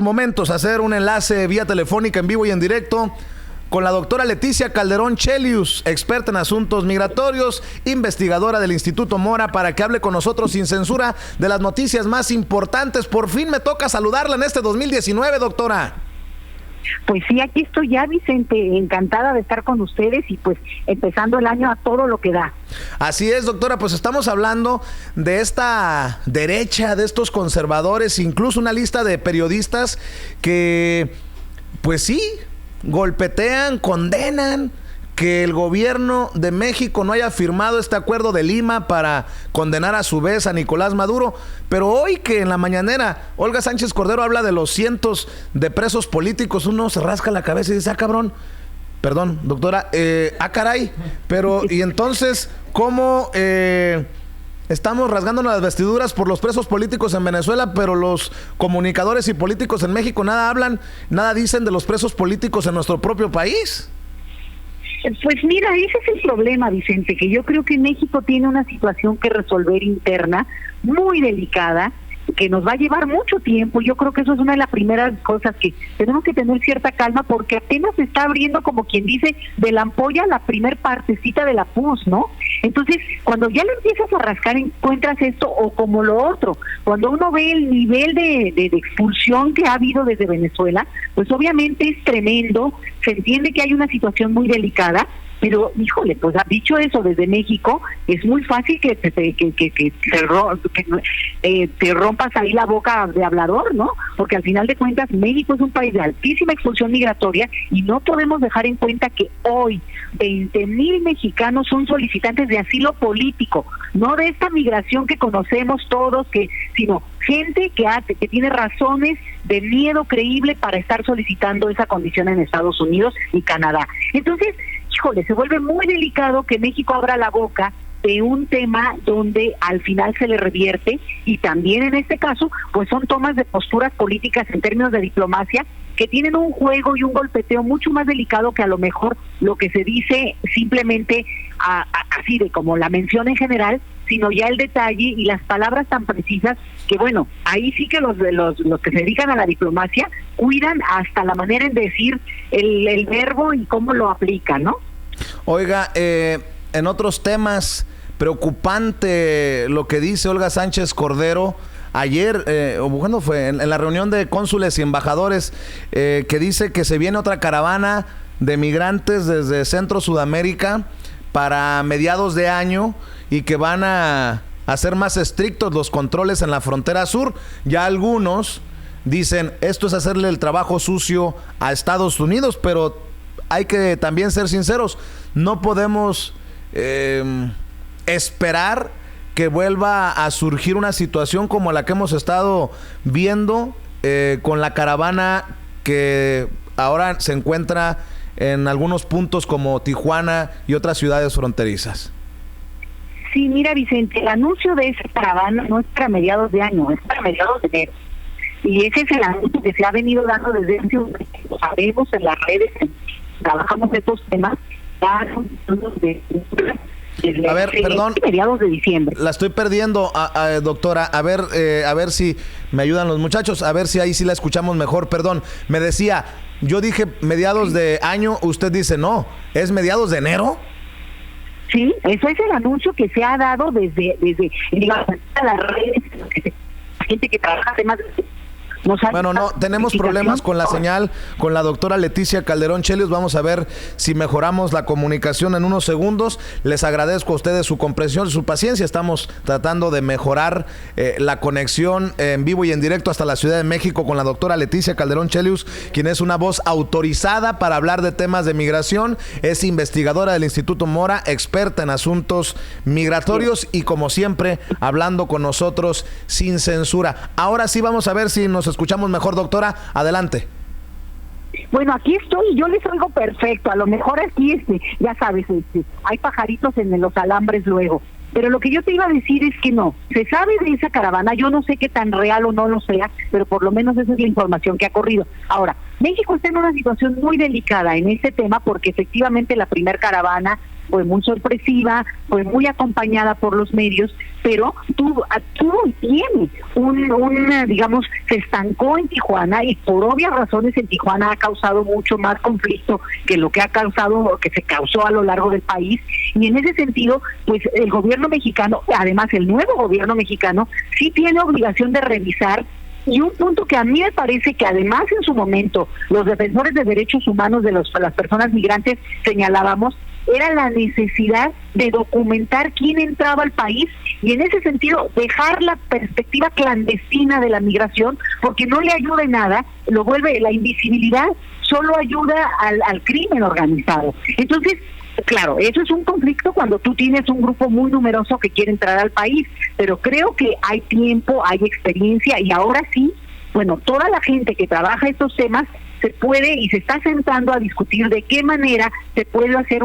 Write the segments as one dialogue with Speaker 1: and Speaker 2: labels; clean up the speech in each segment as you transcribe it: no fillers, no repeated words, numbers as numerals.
Speaker 1: Momentos hacer un enlace vía telefónica en vivo y en directo con la doctora Leticia Calderón Chelius, experta en asuntos migratorios, investigadora del Instituto Mora, para que hable con nosotros sin censura de las noticias más importantes. Por fin me toca saludarla en este 2019, doctora.
Speaker 2: Pues sí, aquí estoy ya, Vicente, encantada de estar con ustedes y pues empezando el año a todo lo que da.
Speaker 1: Así es, doctora, pues estamos hablando de esta derecha, de estos conservadores, incluso una lista de periodistas que, pues sí, golpetean, condenan que el gobierno de México no haya firmado este acuerdo de Lima para condenar a su vez a Nicolás Maduro. Pero hoy que en la mañanera Olga Sánchez Cordero habla de los cientos de presos políticos, uno se rasca la cabeza y dice, cabrón, perdón, doctora, caray, pero y entonces, ¿cómo estamos rasgándonos las vestiduras por los presos políticos en Venezuela, pero los comunicadores y políticos en México nada hablan, nada dicen de los presos políticos en nuestro propio país?
Speaker 2: Pues mira, ese es el problema, Vicente, que yo creo que México tiene una situación que resolver interna muy delicada, que nos va a llevar mucho tiempo. Yo creo que eso es una de las primeras cosas que tenemos que tener cierta calma, porque apenas se está abriendo, como quien dice, de la ampolla la primer partecita de la pus, ¿no? Entonces, cuando ya le empiezas a rascar, encuentras esto o como lo otro. Cuando uno ve el nivel de expulsión que ha habido desde Venezuela, pues obviamente es tremendo, se entiende que hay una situación muy delicada, pero, híjole, pues dicho eso desde México, es muy fácil que te rompas ahí la boca de hablador, ¿no? Porque al final de cuentas México es un país de altísima expulsión migratoria y no podemos dejar en cuenta que hoy 20,000 mexicanos son solicitantes de asilo político, no de esta migración que conocemos todos, sino gente que tiene razones de miedo creíble para estar solicitando esa condición en Estados Unidos y Canadá. Entonces, híjole, se vuelve muy delicado que México abra la boca de un tema donde al final se le revierte, y también en este caso pues son tomas de posturas políticas en términos de diplomacia que tienen un juego y un golpeteo mucho más delicado que a lo mejor lo que se dice simplemente así de como la mención en general, sino ya el detalle y las palabras tan precisas que, bueno, ahí sí que los que se dedican a la diplomacia cuidan hasta la manera en decir el verbo y cómo lo aplican, ¿no?
Speaker 1: Oiga, en otros temas, preocupante lo que dice Olga Sánchez Cordero ayer, ¿cuándo fue? En la reunión de cónsules y embajadores, que dice que se viene otra caravana de migrantes desde Centro Sudamérica para mediados de año y que van a hacer más estrictos los controles en la frontera sur. Ya algunos dicen, esto es hacerle el trabajo sucio a Estados Unidos, pero hay que también ser sinceros, no podemos esperar que vuelva a surgir una situación como la que hemos estado viendo con la caravana que ahora se encuentra en algunos puntos como Tijuana y otras ciudades fronterizas.
Speaker 2: Sí, mira, Vicente, el anuncio de esa caravana no es para mediados de año, es para mediados de enero. Y ese es el anuncio que se ha venido dando desde hace un mes. Lo sabemos en las redes, trabajamos estos temas.
Speaker 1: A ver, perdón,
Speaker 2: mediados de diciembre.
Speaker 1: La estoy perdiendo, doctora. A ver si me ayudan los muchachos, a ver si ahí sí la escuchamos mejor. Perdón, me decía, yo dije mediados de año, usted dice no, ¿es mediados de enero?
Speaker 2: Sí, eso es el anuncio que se ha dado desde digamos, las redes, la gente que trabaja temas de...
Speaker 1: Bueno, no, tenemos problemas con la señal con la doctora Leticia Calderón Chelius. Vamos a ver si mejoramos la comunicación en unos segundos. Les agradezco a ustedes su comprensión y su paciencia. Estamos tratando de mejorar la conexión en vivo y en directo hasta la Ciudad de México con la doctora Leticia Calderón Chelius, quien es una voz autorizada para hablar de temas de migración. Es investigadora del Instituto Mora, experta en asuntos migratorios y, como siempre, hablando con nosotros sin censura. Ahora sí vamos a ver si nos escuchamos mejor, doctora. Adelante.
Speaker 2: Bueno, aquí estoy, yo les oigo perfecto. A lo mejor aquí, ya sabes, hay pajaritos en los alambres luego. Pero lo que yo te iba a decir es que no, se sabe de esa caravana, yo no sé qué tan real o no lo sea, pero por lo menos esa es la información que ha corrido. Ahora, México está en una situación muy delicada en este tema porque efectivamente la primer caravana fue muy sorpresiva, fue muy acompañada por los medios, pero tuvo y tiene digamos, se estancó en Tijuana, y por obvias razones en Tijuana ha causado mucho más conflicto que lo que se causó a lo largo del país. Y en ese sentido, pues el gobierno mexicano, además el nuevo gobierno mexicano, sí tiene obligación de revisar. Y un punto que a mí me parece que además en su momento los defensores de derechos humanos de las personas migrantes señalábamos, era la necesidad de documentar quién entraba al país, y en ese sentido dejar la perspectiva clandestina de la migración, porque no le ayuda en nada, lo vuelve, la invisibilidad solo ayuda al crimen organizado. Entonces, claro, eso es un conflicto cuando tú tienes un grupo muy numeroso que quiere entrar al país, pero creo que hay tiempo, hay experiencia, y ahora sí, bueno, toda la gente que trabaja estos temas se puede y se está sentando a discutir de qué manera se puede hacer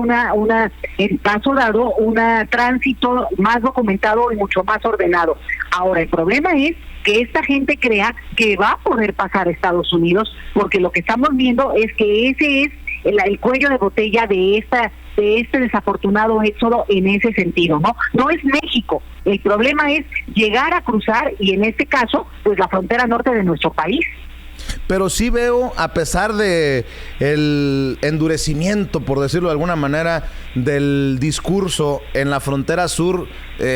Speaker 2: en caso dado, un tránsito más documentado y mucho más ordenado. Ahora, el problema es que esta gente crea que va a poder pasar a Estados Unidos, porque lo que estamos viendo es que ese es el cuello de botella de este desafortunado éxodo en ese sentido, ¿no? No es México. El problema es llegar a cruzar, y en este caso, pues la frontera norte de nuestro país.
Speaker 1: Pero sí veo, a pesar de el endurecimiento, por decirlo de alguna manera, del discurso en la frontera sur,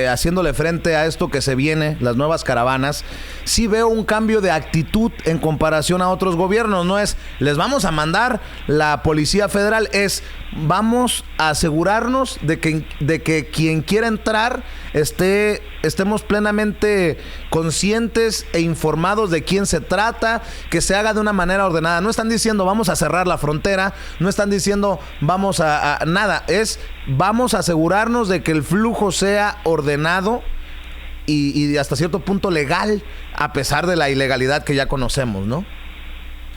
Speaker 1: haciéndole frente a esto que se viene, las nuevas caravanas, sí veo un cambio de actitud en comparación a otros gobiernos. No es, les vamos a mandar la Policía Federal, es, vamos a asegurarnos de que quien quiera entrar estemos plenamente conscientes e informados de quién se trata, que se haga de una manera ordenada. No están diciendo vamos a cerrar la frontera, no están diciendo vamos a nada, es vamos a asegurarnos de que el flujo sea ordenado y hasta cierto punto legal, a pesar de la ilegalidad que ya conocemos, ¿no?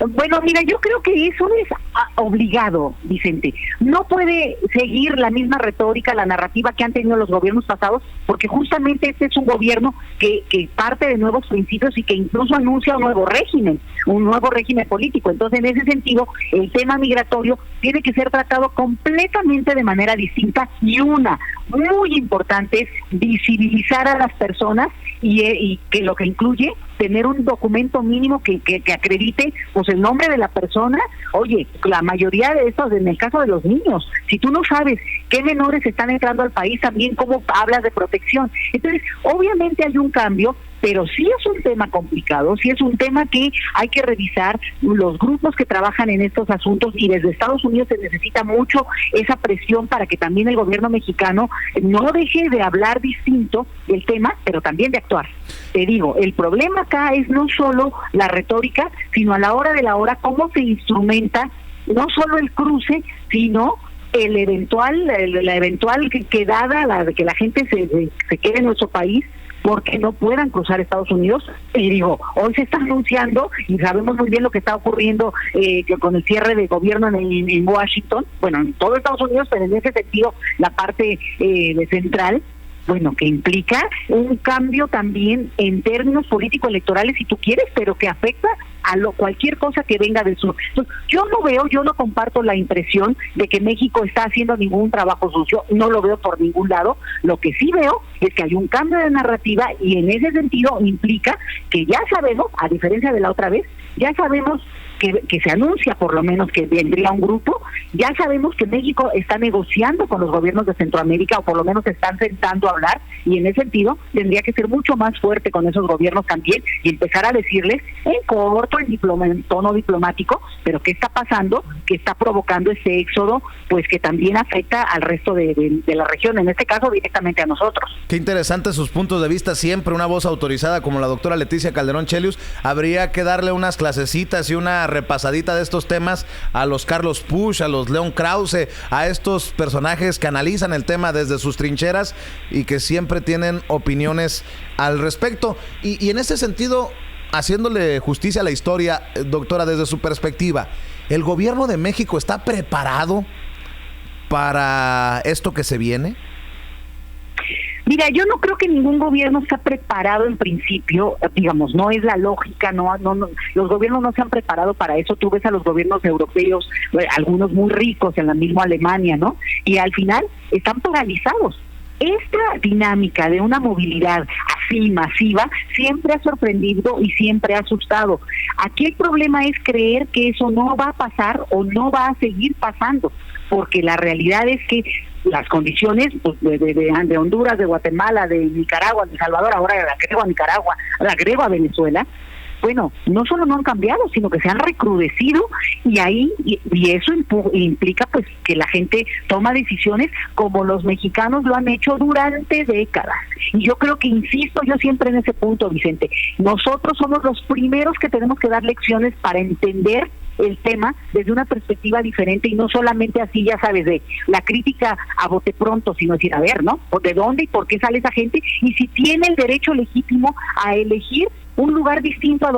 Speaker 2: Bueno, mira, yo creo que eso es obligado, Vicente. No puede seguir la misma retórica, la narrativa que han tenido los gobiernos pasados, porque justamente este es un gobierno que parte de nuevos principios y que incluso anuncia un nuevo régimen político. Entonces, en ese sentido, el tema migratorio tiene que ser tratado completamente de manera distinta, y una muy importante es visibilizar a las personas y que lo que incluye tener un documento mínimo que acredite pues el nombre de la persona. Oye, la mayoría de estos, en el caso de los niños, si tú no sabes qué menores están entrando al país, también cómo hablas de protección. Entonces, obviamente hay un cambio, pero sí es un tema complicado, sí es un tema que hay que revisar los grupos que trabajan en estos asuntos, y desde Estados Unidos se necesita mucho esa presión para que también el gobierno mexicano no deje de hablar distinto del tema, pero también de actuar. Te digo, el problema acá es no solo la retórica, sino a la hora de la hora cómo se instrumenta no solo el cruce, sino la eventual quedada, que la gente se quede en nuestro país porque no puedan cruzar Estados Unidos. Y digo, hoy se está anunciando, y sabemos muy bien lo que está ocurriendo que con el cierre de gobierno en Washington, bueno, en todo Estados Unidos, pero en ese sentido la parte central, bueno, que implica un cambio también en términos político-electorales, si tú quieres, pero que afecta a cualquier cosa que venga del sur. Entonces, yo no comparto la impresión de que México está haciendo ningún trabajo sucio, no lo veo por ningún lado. Lo que sí veo es que hay un cambio de narrativa, y en ese sentido implica que ya sabemos, a diferencia de la otra vez, ya sabemos que se anuncia por lo menos que vendría un grupo, ya sabemos que México está negociando con los gobiernos de Centroamérica, o por lo menos se están sentando a hablar, y en ese sentido tendría que ser mucho más fuerte con esos gobiernos también, y empezar a decirles en corto, en tono diplomático, pero qué está pasando, qué está provocando este éxodo, pues que también afecta al resto de la región, en este caso directamente a nosotros.
Speaker 1: Qué interesantes sus puntos de vista, siempre una voz autorizada como la doctora Leticia Calderón Chelius. Habría que darle unas clasecitas y una repasadita de estos temas a los Carlos Push, a los León Krause, a estos personajes que analizan el tema desde sus trincheras y que siempre tienen opiniones al respecto. Y en ese sentido, haciéndole justicia a la historia, doctora, desde su perspectiva, ¿el gobierno de México está preparado para esto que se viene?
Speaker 2: Mira, yo no creo que ningún gobierno está preparado en principio, digamos, no es la lógica, no, los gobiernos no se han preparado para eso. Tú ves a los gobiernos europeos, algunos muy ricos en la misma Alemania, ¿no? Y al final están paralizados. Esta dinámica de una movilidad así masiva siempre ha sorprendido y siempre ha asustado. Aquí el problema es creer que eso no va a pasar o no va a seguir pasando, porque la realidad es que las condiciones pues, de Honduras, de Guatemala, de Nicaragua, de El Salvador, ahora la agrego a Nicaragua, la agrego a Venezuela, bueno, no solo no han cambiado, sino que se han recrudecido y eso implica pues que la gente toma decisiones como los mexicanos lo han hecho durante décadas. Y yo creo que, insisto yo siempre en ese punto, Vicente, nosotros somos los primeros que tenemos que dar lecciones para entender el tema desde una perspectiva diferente y no solamente así, ya sabes, de la crítica a bote pronto, sino decir, a ver, ¿no? ¿De dónde y por qué sale esa gente? Y si tiene el derecho legítimo a elegir un lugar distinto a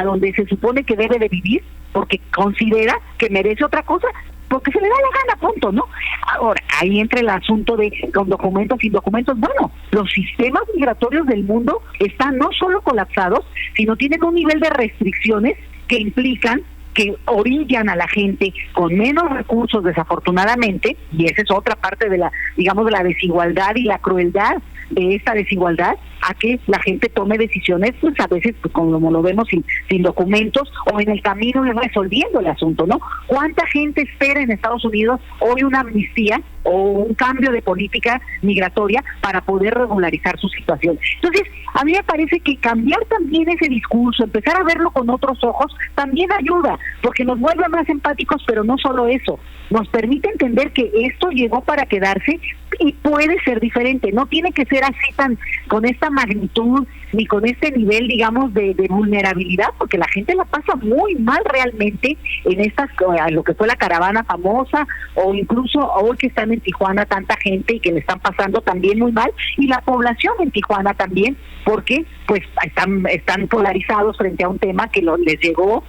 Speaker 2: donde se supone que debe de vivir, porque considera que merece otra cosa, porque se le da la gana, punto, ¿no? Ahora, ahí entra el asunto de con documentos, sin documentos. Bueno, los sistemas migratorios del mundo están no solo colapsados, sino tienen un nivel de restricciones que implican que orillan a la gente con menos recursos, desafortunadamente, y esa es otra parte de la, digamos, de la desigualdad y la crueldad de esta desigualdad, a que la gente tome decisiones, pues a veces, pues, como lo vemos, sin documentos, o en el camino de resolviendo el asunto, ¿no? ¿Cuánta gente espera en Estados Unidos hoy una amnistía o un cambio de política migratoria para poder regularizar su situación? Entonces, a mí me parece que cambiar también ese discurso, empezar a verlo con otros ojos, también ayuda, porque nos vuelve más empáticos, pero no solo eso, nos permite entender que esto llegó para quedarse y puede ser diferente, no tiene que ser así tan con esta magnitud ni con este nivel, digamos, de vulnerabilidad, porque la gente la pasa muy mal realmente en estas, lo que fue la caravana famosa, o incluso hoy que están en Tijuana tanta gente y que le están pasando también muy mal, y la población en Tijuana también, porque pues están polarizados frente a un tema que les llegó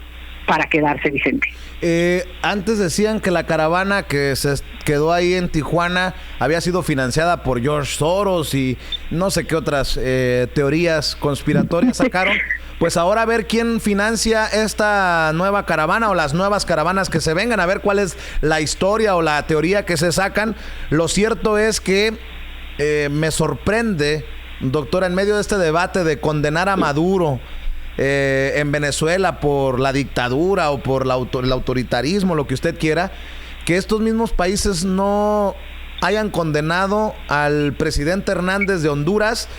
Speaker 2: para quedarse, Vicente.
Speaker 1: Antes decían que la caravana que se quedó ahí en Tijuana había sido financiada por George Soros y no sé qué otras teorías conspiratorias sacaron. Pues ahora a ver quién financia esta nueva caravana o las nuevas caravanas que se vengan, a ver cuál es la historia o la teoría que se sacan. Lo cierto es que me sorprende, doctora, en medio de este debate de condenar a Maduro en Venezuela por la dictadura o por el autoritarismo, lo que usted quiera, que estos mismos países no hayan condenado al presidente Hernández de Honduras,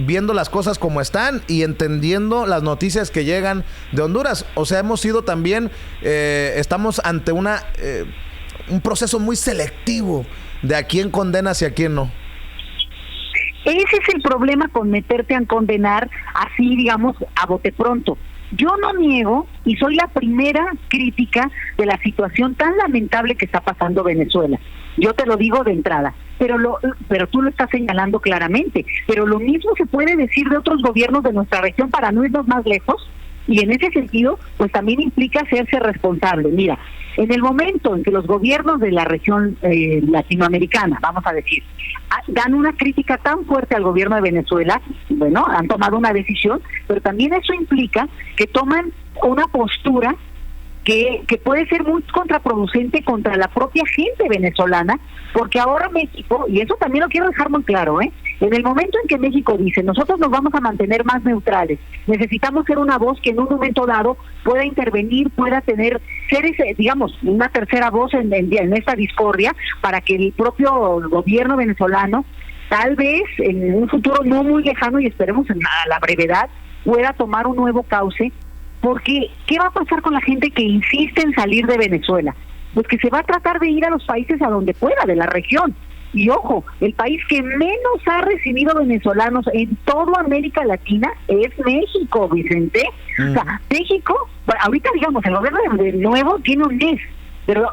Speaker 1: viendo las cosas como están y entendiendo las noticias que llegan de Honduras. O sea, hemos sido también, estamos ante un proceso muy selectivo de a quién condenas y a quién no.
Speaker 2: Ese es el problema con meterte a condenar así, digamos, a bote pronto. Yo no niego, y soy la primera crítica de la situación tan lamentable que está pasando Venezuela. Yo te lo digo de entrada, pero tú lo estás señalando claramente. Pero lo mismo se puede decir de otros gobiernos de nuestra región para no irnos más lejos, y en ese sentido, pues también implica hacerse responsable. Mira, en el momento en que los gobiernos de la región latinoamericana, vamos a decir, dan una crítica tan fuerte al gobierno de Venezuela, bueno, han tomado una decisión, pero también eso implica que toman una postura que puede ser muy contraproducente contra la propia gente venezolana, porque ahora México, y eso también lo quiero dejar muy claro, en el momento en que México dice, nosotros nos vamos a mantener más neutrales, necesitamos ser una voz que en un momento dado pueda intervenir, pueda ser digamos, una tercera voz en esta discordia, para que el propio gobierno venezolano, tal vez en un futuro no muy lejano, y esperemos a la brevedad, pueda tomar un nuevo cauce. Porque, ¿qué va a pasar con la gente que insiste en salir de Venezuela? Pues que se va a tratar de ir a los países a donde pueda, de la región. Y ojo, el país que menos ha recibido venezolanos en toda América Latina es México, Vicente. O sea, México, bueno, ahorita digamos, el gobierno de nuevo tiene un mes, pero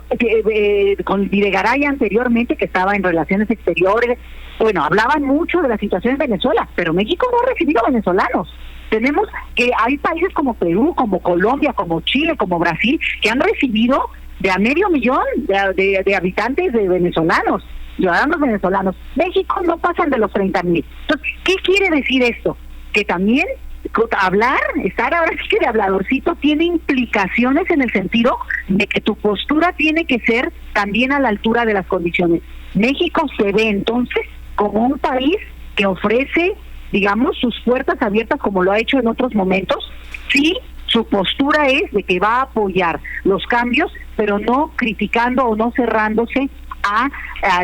Speaker 2: con Videgaray anteriormente, que estaba en Relaciones Exteriores, bueno, hablaban mucho de la situación en Venezuela, pero México no ha recibido venezolanos. Tenemos que hay países como Perú, como Colombia, como Chile, como Brasil, que han recibido de a 500,000 de habitantes de venezolanos. ciudadanos venezolanos. México no pasan de los 30,000. Entonces, ¿qué quiere decir esto? Que también estar ahora sí que de habladorcito tiene implicaciones en el sentido de que tu postura tiene que ser también a la altura de las condiciones. México se ve entonces como un país que ofrece, digamos, sus puertas abiertas como lo ha hecho en otros momentos. Sí, su postura es de que va a apoyar los cambios, pero no criticando o no cerrándose a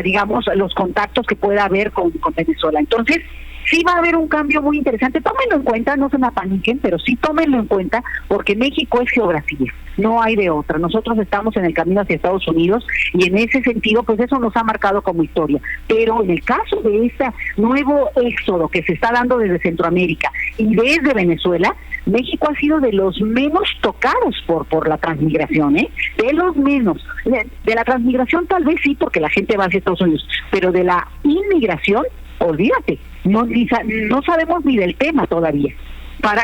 Speaker 2: digamos, los contactos que pueda haber con Venezuela. Entonces, sí va a haber un cambio muy interesante. Tómenlo en cuenta, no se me apaniquen, pero sí tómenlo en cuenta, porque México es geografía, no hay de otra. Nosotros estamos en el camino hacia Estados Unidos y en ese sentido, pues eso nos ha marcado como historia. Pero en el caso de este nuevo éxodo que se está dando desde Centroamérica y desde Venezuela, México ha sido de los menos tocados por la transmigración, de los menos. De la transmigración tal vez sí, porque la gente va hacia Estados Unidos, pero de la inmigración, olvídate, no sabemos ni del tema todavía,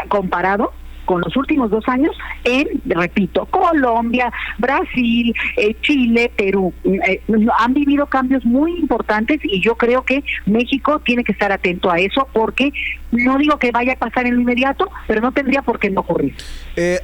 Speaker 2: comparado con los últimos 2 años repito, Colombia, Brasil, Chile, Perú, han vivido cambios muy importantes y yo creo que México tiene que estar atento a eso, porque no digo que vaya a pasar en lo inmediato, pero no tendría por qué no ocurrir.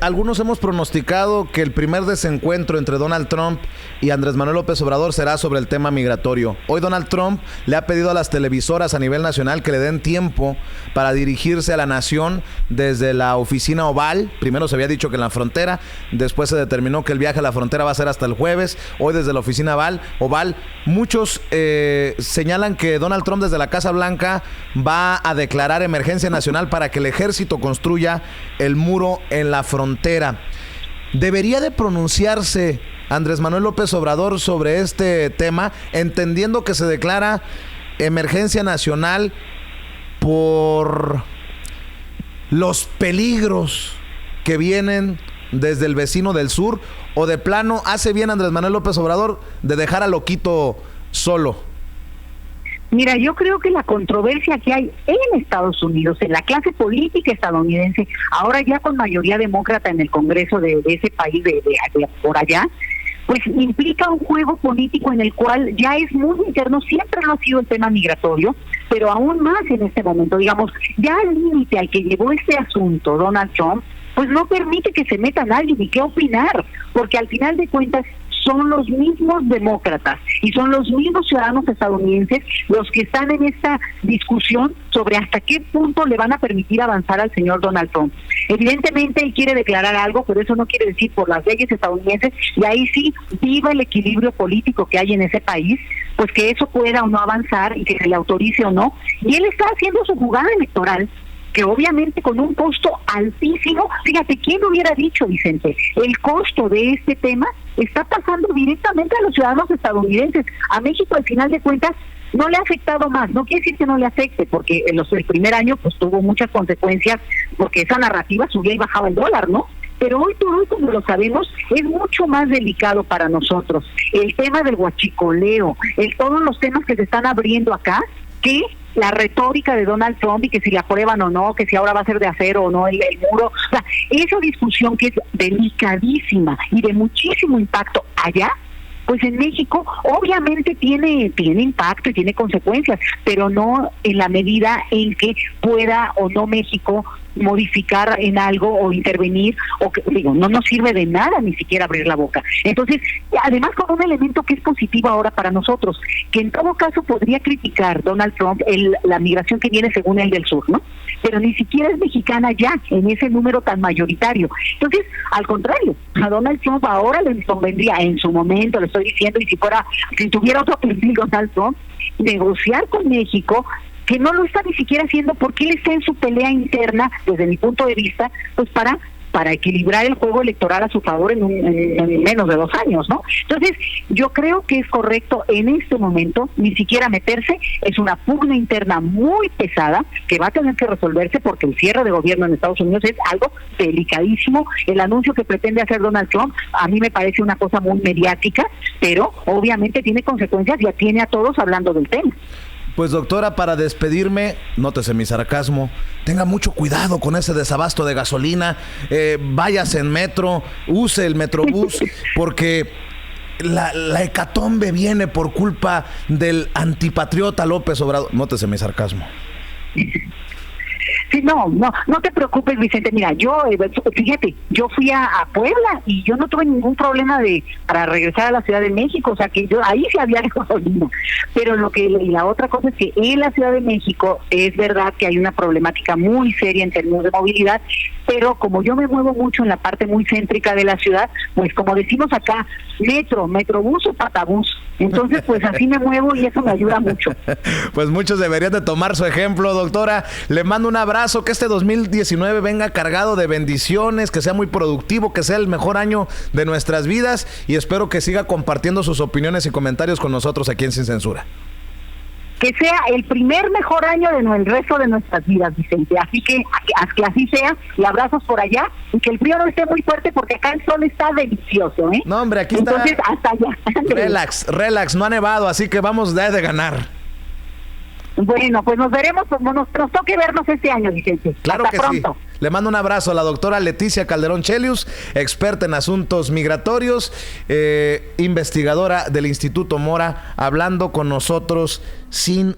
Speaker 1: Algunos hemos pronosticado que el primer desencuentro entre Donald Trump y Andrés Manuel López Obrador será sobre el tema migratorio. Hoy Donald Trump le ha pedido a las televisoras a nivel nacional que le den tiempo para dirigirse a la nación desde la oficina Oval. Primero se había dicho que en la frontera, después se determinó que el viaje a la frontera va a ser hasta el jueves. Hoy desde la oficina Oval, muchos señalan que Donald Trump desde la Casa Blanca va a declarar emergencia nacional para que el ejército construya el muro en la frontera. ¿Debería de pronunciarse Andrés Manuel López Obrador sobre este tema, entendiendo que se declara emergencia nacional por los peligros que vienen desde el vecino del sur, o de plano hace bien Andrés Manuel López Obrador de dejar a Loquito solo?
Speaker 2: Mira, yo creo que la controversia que hay en Estados Unidos, en la clase política estadounidense, ahora ya con mayoría demócrata en el Congreso de ese país, de por allá, pues implica un juego político en el cual ya es muy interno, siempre lo ha sido el tema migratorio, pero aún más en este momento, digamos, ya al límite al que llevó este asunto Donald Trump, pues no permite que se meta nadie ni qué opinar, porque al final de cuentas son los mismos demócratas y son los mismos ciudadanos estadounidenses los que están en esta discusión sobre hasta qué punto le van a permitir avanzar al señor Donald Trump. Evidentemente él quiere declarar algo, pero eso no quiere decir por las leyes estadounidenses, y ahí sí viva el equilibrio político que hay en ese país, pues que eso pueda o no avanzar y que se le autorice o no. Y él está haciendo su jugada electoral, que obviamente con un costo altísimo. Fíjate, ¿quién hubiera dicho, Vicente? El costo de este tema está pasando directamente a los ciudadanos estadounidenses. A México, al final de cuentas, no le ha afectado más. No quiere decir que no le afecte, porque el primer año pues tuvo muchas consecuencias, porque esa narrativa subía y bajaba el dólar, ¿no? Pero hoy por hoy, como lo sabemos, es mucho más delicado para nosotros. El tema del huachicoleo, todos los temas que se están abriendo acá, que la retórica de Donald Trump y que si le aprueban o no, que si ahora va a ser de acero o no el muro, o sea, esa discusión que es delicadísima y de muchísimo impacto allá, pues en México obviamente tiene impacto y tiene consecuencias, pero no en la medida en que pueda o no México modificar en algo o intervenir, o que digo, no nos sirve de nada ni siquiera abrir la boca. Entonces, además con un elemento que es positivo ahora para nosotros, que en todo caso podría criticar Donald Trump la migración que viene según él del sur, ¿no? Pero ni siquiera es mexicana ya en ese número tan mayoritario. Entonces, al contrario, a Donald Trump ahora le convendría, en su momento, le estoy diciendo, y si tuviera otro perfil Donald Trump, negociar con México, que no lo está ni siquiera haciendo porque él está en su pelea interna, desde mi punto de vista, pues para equilibrar el juego electoral a su favor en menos de 2 años, ¿no? Entonces, yo creo que es correcto en este momento ni siquiera meterse. Es una pugna interna muy pesada que va a tener que resolverse, porque el cierre de gobierno en Estados Unidos es algo delicadísimo. El anuncio que pretende hacer Donald Trump a mí me parece una cosa muy mediática, pero obviamente tiene consecuencias, ya tiene a todos hablando del tema.
Speaker 1: Pues doctora, para despedirme, nótese mi sarcasmo, tenga mucho cuidado con ese desabasto de gasolina, váyase en metro, use el Metrobús, porque la hecatombe viene por culpa del antipatriota López Obrador. Nótese mi sarcasmo.
Speaker 2: Sí, no te preocupes, Vicente. Mira, fíjate, yo fui a Puebla y yo no tuve ningún problema para regresar a la Ciudad de México, o sea que ahí sí había gasolina. Pero la otra cosa es que en la Ciudad de México es verdad que hay una problemática muy seria en términos de movilidad, pero como yo me muevo mucho en la parte muy céntrica de la ciudad, pues como decimos acá, metrobús o patabús. Entonces, pues así me muevo y eso me ayuda mucho.
Speaker 1: Pues muchos deberían de tomar su ejemplo, doctora. Le mando un abrazo, que este 2019 venga cargado de bendiciones, que sea muy productivo, que sea el mejor año de nuestras vidas y espero que siga compartiendo sus opiniones y comentarios con nosotros aquí en Sin Censura.
Speaker 2: Que sea el primer mejor año del resto de nuestras vidas, Vicente. Así que así sea, y abrazos por allá, y que el frío no esté muy fuerte porque acá el sol está delicioso, ¿eh?
Speaker 1: No, hombre, aquí
Speaker 2: Entonces,
Speaker 1: está.
Speaker 2: hasta allá.
Speaker 1: Relax, no ha nevado, así que vamos de ganar.
Speaker 2: Bueno, pues nos veremos, nos toque vernos este año, Vicente.
Speaker 1: Claro
Speaker 2: hasta
Speaker 1: que
Speaker 2: pronto.
Speaker 1: sí. Le mando un abrazo a la doctora Leticia Calderón Chelius, experta en asuntos migratorios, investigadora del Instituto Mora, hablando con nosotros sin